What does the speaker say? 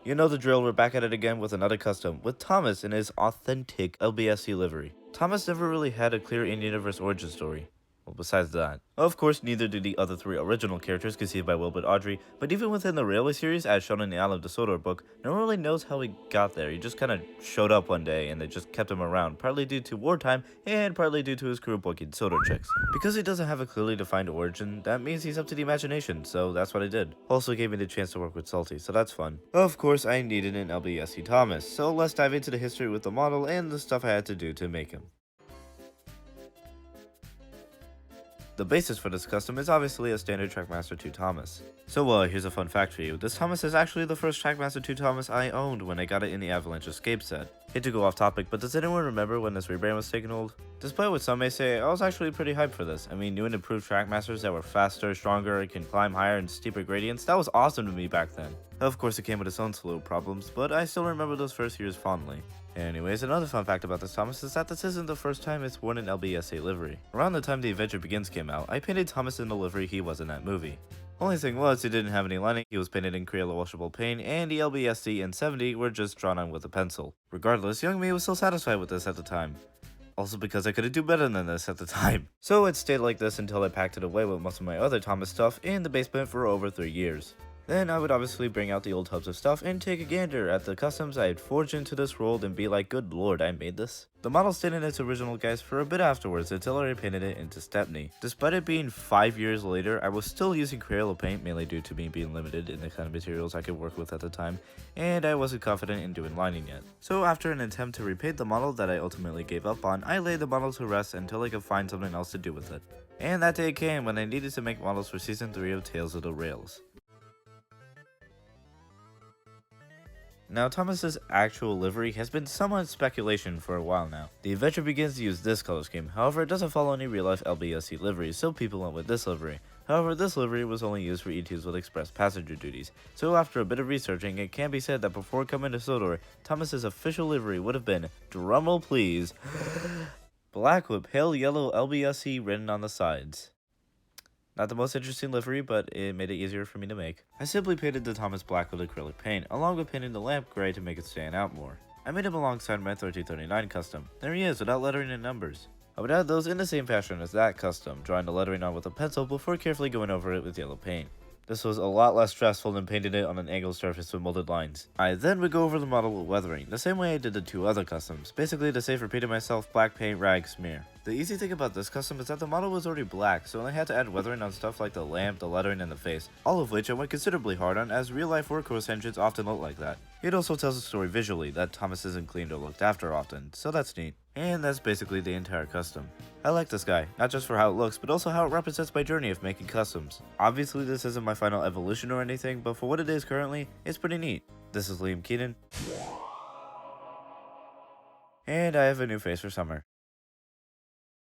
You know the drill, we're back at it again with another custom, with Thomas in his authentic LBSC livery. Thomas never really had a clear in-universe origin story. Well, besides that. Of course, neither did the other three original characters conceived by Wilbur Audrey, but even within the Railway series, as shown in the Island of Sodor book, no one really knows how he got there. He just kinda showed up one day and they just kept him around, partly due to wartime and partly due to his crew booking Sodor chicks. Because he doesn't have a clearly defined origin, that means he's up to the imagination, so that's what I did. Also gave me the chance to work with Salty, so that's fun. Of course, I needed an LBSC Thomas, so let's dive into the history with the model and the stuff I had to do to make him. The basis for this custom is obviously a standard Trackmaster 2 Thomas. So here's a fun fact for you. This Thomas is actually the first Trackmaster 2 Thomas I owned when I got it in the Avalanche Escape set. Hate to go off topic, but does anyone remember when this rebrand was taken hold? Despite what some may say, I was actually pretty hyped for this. I mean, new and improved Trackmasters that were faster, stronger, and can climb higher and steeper gradients, that was awesome to me back then. Of course, it came with its own slew of problems, but I still remember those first years fondly. Anyways, another fun fact about this Thomas is that this isn't the first time it's worn an LBSA livery. Around the time The Adventure Begins came out, I painted Thomas in the livery he was in that movie. Only thing was, he didn't have any lining, he was painted in Crayola washable paint, and the LBSC and 70 were just drawn on with a pencil. Regardless, young me was still satisfied with this at the time. Also because I couldn't do better than this at the time. So it stayed like this until I packed it away with most of my other Thomas stuff in the basement for over 3 years. Then I would obviously bring out the old tubs of stuff and take a gander at the customs I had forged into this world and be like, good lord, I made this? The model stayed in its original guise for a bit afterwards until I repainted it into Stepney. Despite it being 5 years later, I was still using Crayola paint mainly due to me being limited in the kind of materials I could work with at the time, and I wasn't confident in doing lining yet. So after an attempt to repaint the model that I ultimately gave up on, I laid the model to rest until I could find something else to do with it. And that day came when I needed to make models for season 3 of Tales of the Rails. Now, Thomas's actual livery has been somewhat speculation for a while now. The Adventure Begins to use this color scheme, however it doesn't follow any real-life LBSC liveries, so people went with this livery. However, this livery was only used for E2s with express passenger duties, so after a bit of researching, it can be said that before coming to Sodor, Thomas's official livery would have been, drumroll please, black with pale yellow LBSC written on the sides. Not the most interesting livery, but it made it easier for me to make. I simply painted the Thomas black with acrylic paint, along with painting the lamp gray to make it stand out more. I made him alongside my 1339 custom. There he is, without lettering and numbers. I would add those in the same fashion as that custom, drawing the lettering on with a pencil before carefully going over it with yellow paint. This was a lot less stressful than painting it on an angled surface with molded lines. I then would go over the model with weathering, the same way I did the 2 other customs, basically to save repeating myself, black paint, rag, smear. The easy thing about this custom is that the model was already black, so I only had to add weathering on stuff like the lamp, the lettering, and the face, all of which I went considerably hard on as real-life workhorse engines often look like that. It also tells a story visually that Thomas isn't cleaned or looked after often, so that's neat. And that's basically the entire custom. I like this guy, not just for how it looks, but also how it represents my journey of making customs. Obviously this isn't my final evolution or anything, but for what it is currently, it's pretty neat. This is Liam Keenan, and I have a new face for summer.